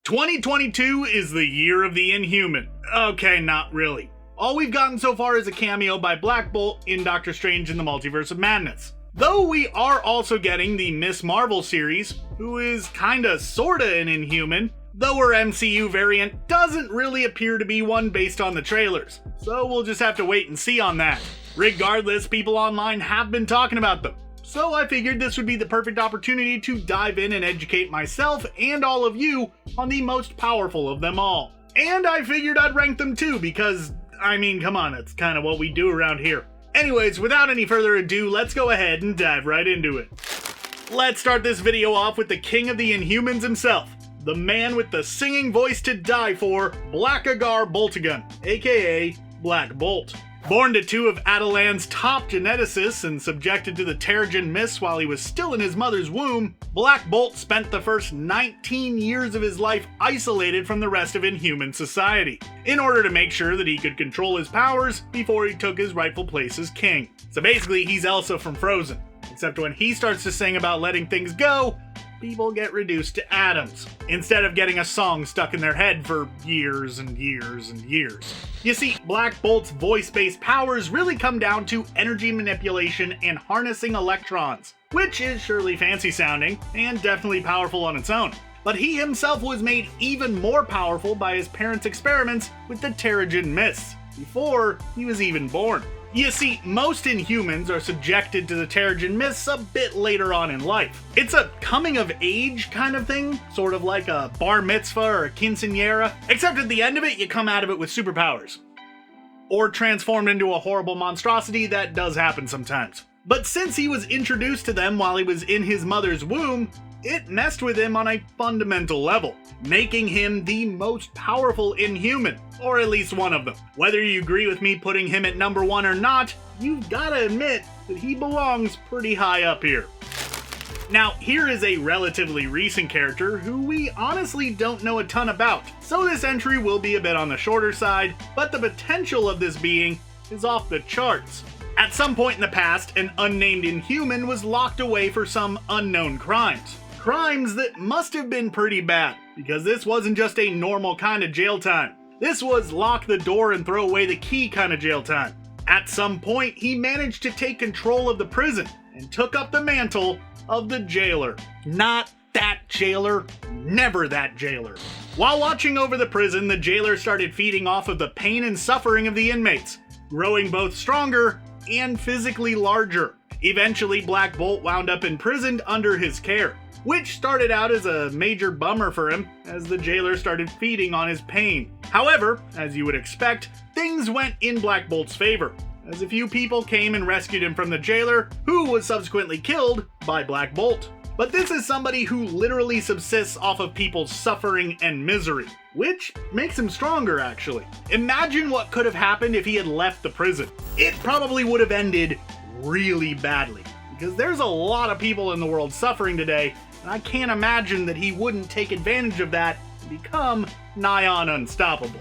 2022 is the year of the Inhuman. Okay, not really. All we've gotten so far is a cameo by Black Bolt in Doctor Strange in the Multiverse of Madness. Though we are also getting the Miss Marvel series, who is kinda sorta an Inhuman, though her MCU variant doesn't really appear to be one based on the trailers. So we'll just have to wait and see on that. Regardless, people online have been talking about them. So I figured this would be the perfect opportunity to dive in and educate myself and all of you on the most powerful of them all. And I figured I'd rank them too because, I mean, come on, it's kind of what we do around here. Anyways, without any further ado, let's go ahead and dive right into it. Let's start this video off with the king of the Inhumans himself, the man with the singing voice to die for, Blackagar Boltagon, aka Black Bolt. Born to two of Atalan's top geneticists and subjected to the Terrigen Mists while he was still in his mother's womb, Black Bolt spent the first 19 years of his life isolated from the rest of Inhuman society, in order to make sure that he could control his powers before he took his rightful place as king. So basically, he's Elsa from Frozen, except when he starts to sing about letting things go, people get reduced to atoms, instead of getting a song stuck in their head for years and years and years. You see, Black Bolt's voice-based powers really come down to energy manipulation and harnessing electrons, which is surely fancy sounding, and definitely powerful on its own. But he himself was made even more powerful by his parents' experiments with the Terrigen Mists, before he was even born. You see, most Inhumans are subjected to the Terrigen Mists a bit later on in life. It's a coming-of-age kind of thing, sort of like a bar mitzvah or a quinceañera, except at the end of it, you come out of it with superpowers. Or transformed into a horrible monstrosity. That does happen sometimes. But since he was introduced to them while he was in his mother's womb, it messed with him on a fundamental level, making him the most powerful Inhuman, or at least one of them. Whether you agree with me putting him at number 1 or not, you've gotta admit that he belongs pretty high up here. Now, here is a relatively recent character who we honestly don't know a ton about, so this entry will be a bit on the shorter side, but the potential of this being is off the charts. At some point in the past, an unnamed Inhuman was locked away for some unknown crimes. Crimes that must have been pretty bad, because this wasn't just a normal kind of jail time. This was lock the door and throw away the key kind of jail time. At some point, he managed to take control of the prison and took up the mantle of the jailer. Not that jailer, never that jailer. While watching over the prison, the jailer started feeding off of the pain and suffering of the inmates, growing both stronger and physically larger. Eventually, Black Bolt wound up imprisoned under his care, which started out as a major bummer for him as the jailer started feeding on his pain. However, as you would expect, things went in Black Bolt's favor, as a few people came and rescued him from the jailer, who was subsequently killed by Black Bolt. But this is somebody who literally subsists off of people's suffering and misery, which makes him stronger, actually. Imagine what could have happened if he had left the prison. It probably would have ended really badly, because there's a lot of people in the world suffering today, and I can't imagine that he wouldn't take advantage of that and become nigh on unstoppable.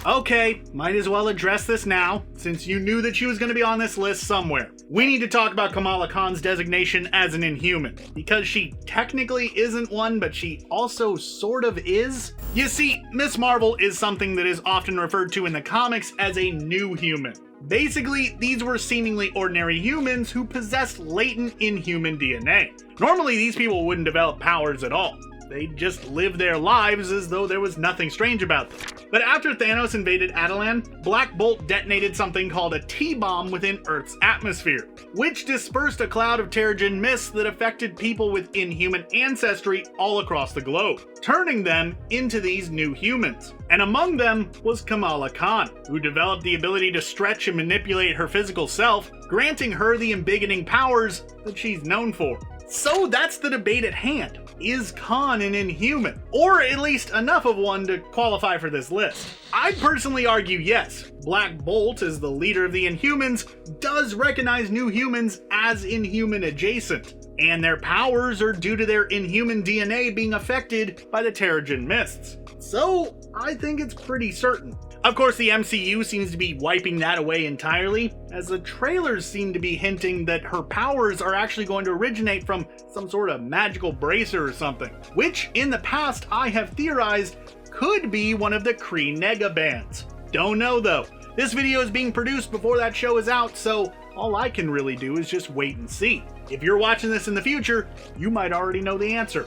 Okay, might as well address this now, since you knew that she was going to be on this list somewhere. We need to talk about Kamala Khan's designation as an Inhuman, because she technically isn't one, but she also sort of is. You see, Miss Marvel is something that is often referred to in the comics as a new human. Basically, these were seemingly ordinary humans who possessed latent Inhuman DNA. Normally, these people wouldn't develop powers at all. They'd just live their lives as though there was nothing strange about them. But after Thanos invaded Atalan, Black Bolt detonated something called a T-bomb within Earth's atmosphere, which dispersed a cloud of Terrigen Mists that affected people with Inhuman ancestry all across the globe, turning them into these new humans. And among them was Kamala Khan, who developed the ability to stretch and manipulate her physical self, granting her the embiggening powers that she's known for. So that's the debate at hand. Is Khan an Inhuman? Or at least enough of one to qualify for this list? I'd personally argue yes. Black Bolt, as the leader of the Inhumans, does recognize new humans as Inhuman adjacent, and their powers are due to their Inhuman DNA being affected by the Terrigen Mists. So I think it's pretty certain. Of course, the MCU seems to be wiping that away entirely, as the trailers seem to be hinting that her powers are actually going to originate from some sort of magical bracer or something, which in the past I have theorized could be one of the Kree Nega bands. Don't know though. This video is being produced before that show is out, so all I can really do is just wait and see. If you're watching this in the future, you might already know the answer.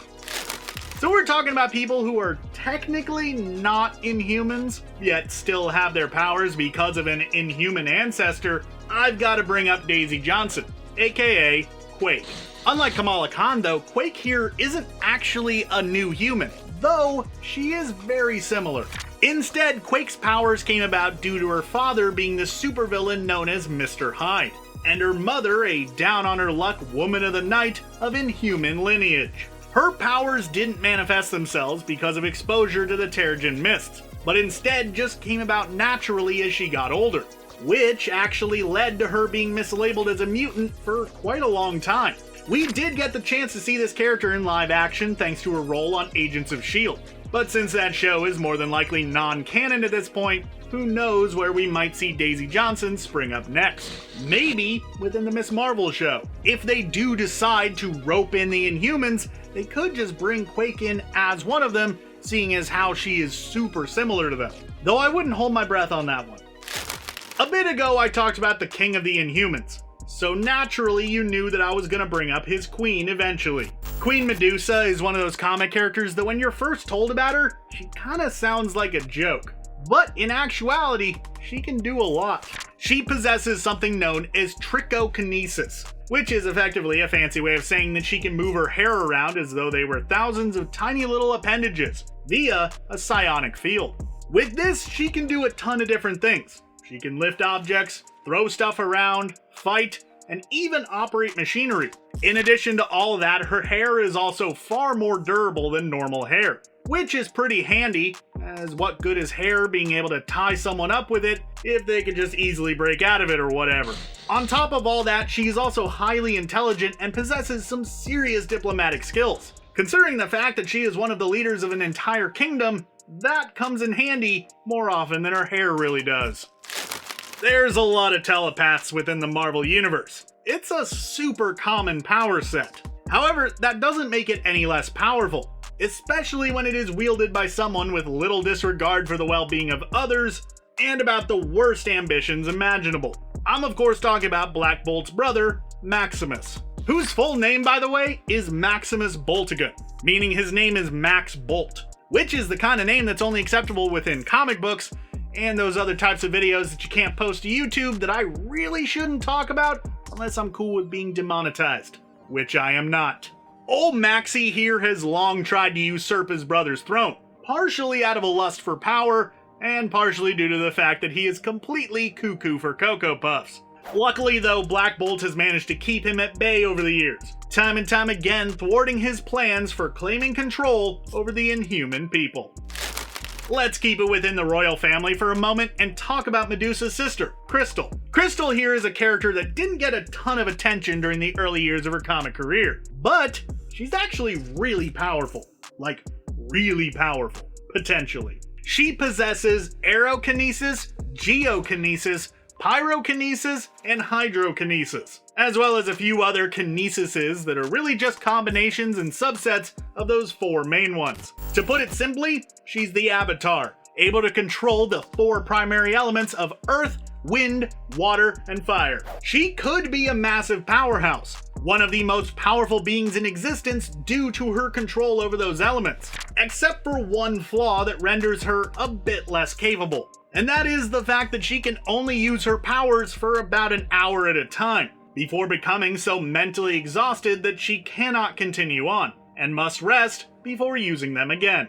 So we're talking about people who are technically not Inhumans, yet still have their powers because of an Inhuman ancestor. I've got to bring up Daisy Johnson, aka Quake. Unlike Kamala Khan though, Quake here isn't actually a new human, though she is very similar. Instead, Quake's powers came about due to her father being the supervillain known as Mr. Hyde, and her mother a down-on-her-luck woman of the night of Inhuman lineage. Her powers didn't manifest themselves because of exposure to the Terrigen mists, but instead just came about naturally as she got older, which actually led to her being mislabeled as a mutant for quite a long time. We did get the chance to see this character in live action thanks to her role on Agents of S.H.I.E.L.D., but since that show is more than likely non-canon at this point, who knows where we might see Daisy Johnson spring up next. Maybe within the Ms. Marvel show. If they do decide to rope in the Inhumans, they could just bring Quake in as one of them, seeing as how she is super similar to them. Though I wouldn't hold my breath on that one. A bit ago I talked about the King of the Inhumans, so naturally you knew that I was going to bring up his queen eventually. Queen Medusa is one of those comic characters that when you're first told about her, she kinda sounds like a joke. But in actuality, she can do a lot. She possesses something known as trichokinesis, which is effectively a fancy way of saying that she can move her hair around as though they were thousands of tiny little appendages, via a psionic field. With this, she can do a ton of different things. She can lift objects, throw stuff around, fight, and even operate machinery. In addition to all of that, her hair is also far more durable than normal hair, which is pretty handy, as what good is hair being able to tie someone up with it if they could just easily break out of it or whatever. On top of all that, she is also highly intelligent and possesses some serious diplomatic skills. Considering the fact that she is one of the leaders of an entire kingdom, that comes in handy more often than her hair really does. There's a lot of telepaths within the Marvel Universe. It's a super common power set. However, that doesn't make it any less powerful, especially when it is wielded by someone with little disregard for the well-being of others and about the worst ambitions imaginable. I'm of course talking about Black Bolt's brother, Maximus, whose full name, by the way, is Maximus Boltigan, meaning his name is Max Bolt, which is the kind of name that's only acceptable within comic books and those other types of videos that you can't post to YouTube that I really shouldn't talk about unless I'm cool with being demonetized, which I am not. Old Maxie here has long tried to usurp his brother's throne, partially out of a lust for power, and partially due to the fact that he is completely cuckoo for Cocoa Puffs. Luckily though, Black Bolt has managed to keep him at bay over the years, time and time again thwarting his plans for claiming control over the Inhuman people. Let's keep it within the royal family for a moment and talk about Medusa's sister, Crystal. Crystal here is a character that didn't get a ton of attention during the early years of her comic career, but she's actually really powerful. Like, really powerful, potentially. She possesses aerokinesis, geokinesis, pyrokinesis, and hydrokinesis, as well as a few other kinesises that are really just combinations and subsets of those four main ones. To put it simply, she's the Avatar, able to control the four primary elements of earth, wind, water, and fire. She could be a massive powerhouse, one of the most powerful beings in existence due to her control over those elements, except for one flaw that renders her a bit less capable. And that is the fact that she can only use her powers for about an hour at a time, before becoming so mentally exhausted that she cannot continue on, and must rest before using them again.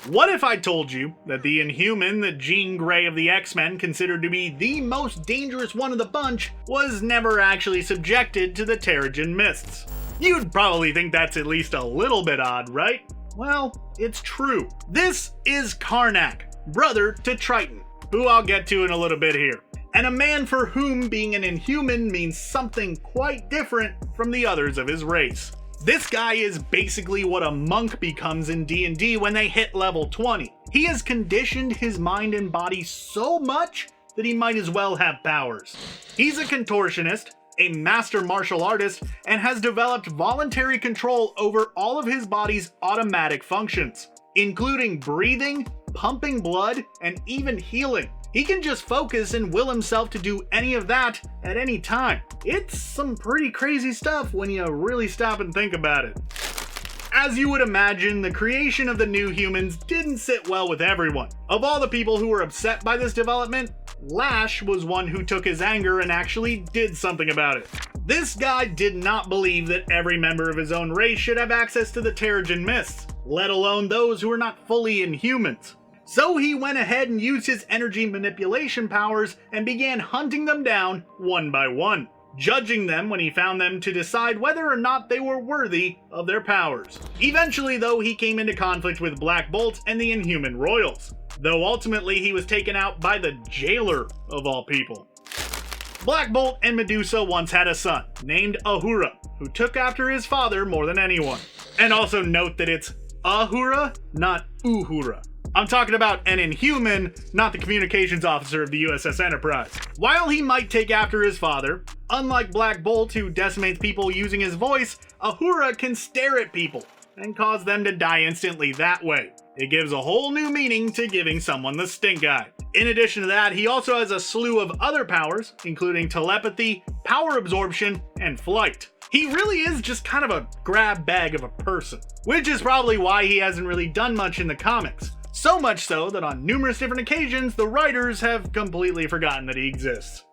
What if I told you that the Inhuman that Jean Grey of the X-Men considered to be the most dangerous one of the bunch was never actually subjected to the Terrigen mists? You'd probably think that's at least a little bit odd, right? Well, it's true. This is Karnak, brother to Triton, who I'll get to in a little bit here, and a man for whom being an Inhuman means something quite different from the others of his race. This guy is basically what a monk becomes in D&D when they hit level 20. He has conditioned his mind and body so much that he might as well have powers. He's a contortionist, a master martial artist, and has developed voluntary control over all of his body's automatic functions, including breathing, pumping blood, and even healing. He can just focus and will himself to do any of that at any time. It's some pretty crazy stuff when you really stop and think about it. As you would imagine, the creation of the new humans didn't sit well with everyone. Of all the people who were upset by this development, Lash was one who took his anger and actually did something about it. This guy did not believe that every member of his own race should have access to the Terrigen Mists, let alone those who are not fully Inhumans. So he went ahead and used his energy manipulation powers and began hunting them down one by one, judging them when he found them to decide whether or not they were worthy of their powers. Eventually, though, he came into conflict with Black Bolt and the Inhuman Royals, though ultimately he was taken out by the jailer of all people. Black Bolt and Medusa once had a son named Ahura, who took after his father more than anyone. And also note that it's Ahura, not Uhura. I'm talking about an Inhuman, not the communications officer of the USS Enterprise. While he might take after his father, unlike Black Bolt, who decimates people using his voice, Ahura can stare at people and cause them to die instantly that way. It gives a whole new meaning to giving someone the stink eye. In addition to that, he also has a slew of other powers, including telepathy, power absorption, and flight. He really is just kind of a grab bag of a person, which is probably why he hasn't really done much in the comics. So much so that on numerous different occasions, the writers have completely forgotten that he exists.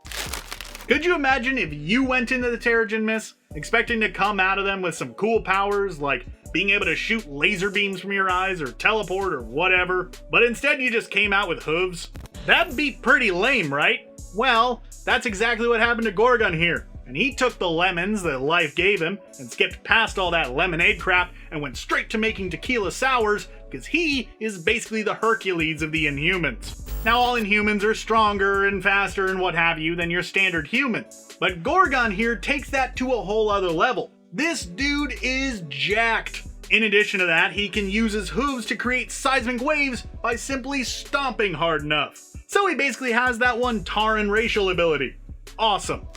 Could you imagine if you went into the Terrigen Mists, expecting to come out of them with some cool powers like being able to shoot laser beams from your eyes or teleport or whatever, but instead you just came out with hooves? That'd be pretty lame, right? Well, that's exactly what happened to Gorgon here. And he took the lemons that life gave him and skipped past all that lemonade crap and went straight to making tequila sours because he is basically the Hercules of the Inhumans. Now, all Inhumans are stronger and faster and what have you than your standard human, but Gorgon here takes that to a whole other level. This dude is jacked. In addition to that, he can use his hooves to create seismic waves by simply stomping hard enough. So he basically has that one Taran racial ability. Awesome.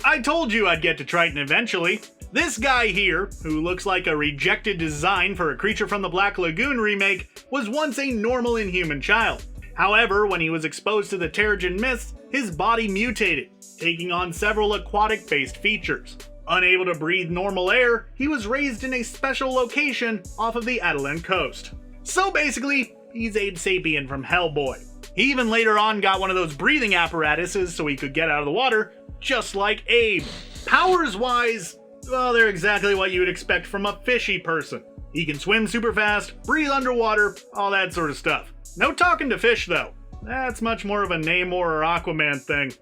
I told you I'd get to Triton eventually. This guy here, who looks like a rejected design for a Creature from the Black Lagoon remake, was once a normal Inhuman child. However, when he was exposed to the Terrigen Mists, his body mutated, taking on several aquatic-based features. Unable to breathe normal air, he was raised in a special location off of the Adelan coast. So basically, he's Abe Sapien from Hellboy. He even later on got one of those breathing apparatuses so he could get out of the water, just like Abe. Powers-wise, well, they're exactly what you would expect from a fishy person. He can swim super fast, breathe underwater, all that sort of stuff. No talking to fish, though. That's much more of a Namor or Aquaman thing.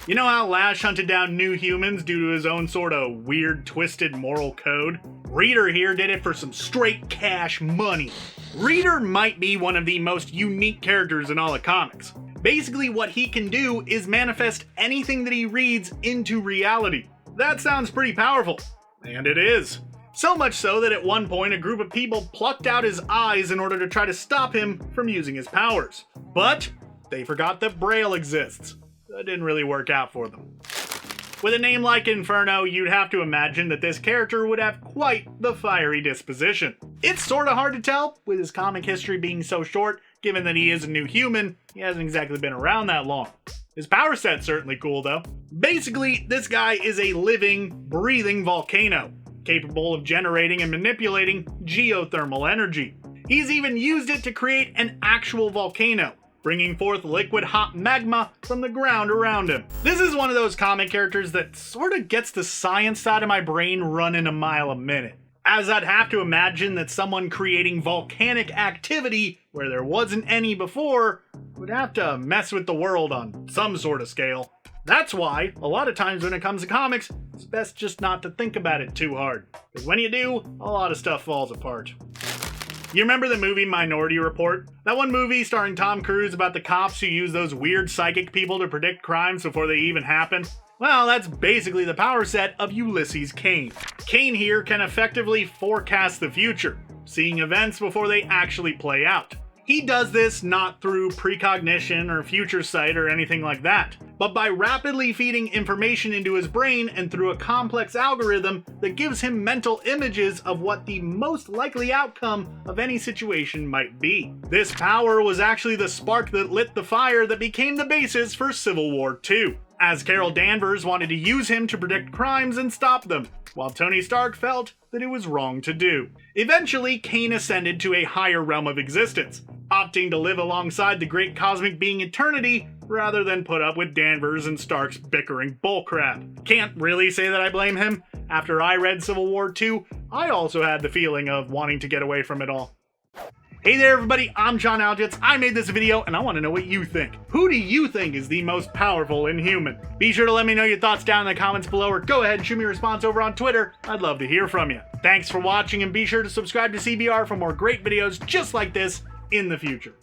You know how Lash hunted down new humans due to his own sort of weird, twisted moral code? Reader here did it for some straight cash money. Reader might be one of the most unique characters in all of comics. Basically, what he can do is manifest anything that he reads into reality. That sounds pretty powerful, and it is. So much so that at one point a group of people plucked out his eyes in order to try to stop him from using his powers. But they forgot that Braille exists. That didn't really work out for them. With a name like Inferno, you'd have to imagine that this character would have quite the fiery disposition. It's sort of hard to tell, with his comic history being so short, given that he is a new human. He hasn't exactly been around that long. His power set's certainly cool, though. Basically, this guy is a living, breathing volcano, capable of generating and manipulating geothermal energy. He's even used it to create an actual volcano, bringing forth liquid hot magma from the ground around him. This is one of those comic characters that sort of gets the science side of my brain running a mile a minute, as I'd have to imagine that someone creating volcanic activity where there wasn't any before would have to mess with the world on some sort of scale. That's why, a lot of times when it comes to comics, it's best just not to think about it too hard, because when you do, a lot of stuff falls apart. You remember the movie Minority Report? That one movie starring Tom Cruise about the cops who use those weird psychic people to predict crimes before they even happen? Well, that's basically the power set of Ulysses Cain. Cain here can effectively forecast the future, seeing events before they actually play out. He does this not through precognition or future sight or anything like that, but by rapidly feeding information into his brain and through a complex algorithm that gives him mental images of what the most likely outcome of any situation might be. This power was actually the spark that lit the fire that became the basis for Civil War II, as Carol Danvers wanted to use him to predict crimes and stop them, while Tony Stark felt that it was wrong to do. Eventually, Cain ascended to a higher realm of existence, opting to live alongside the great cosmic being Eternity rather than put up with Danvers and Stark's bickering bullcrap. Can't really say that I blame him. After I read Civil War II, I also had the feeling of wanting to get away from it all. Hey there everybody, I'm John Aljets. I made this video and I want to know what you think. Who do you think is the most powerful Inhuman? Be sure to let me know your thoughts down in the comments below, or go ahead and shoot me a response over on Twitter. I'd love to hear from you. Thanks for watching, and be sure to subscribe to CBR for more great videos just like this in the future.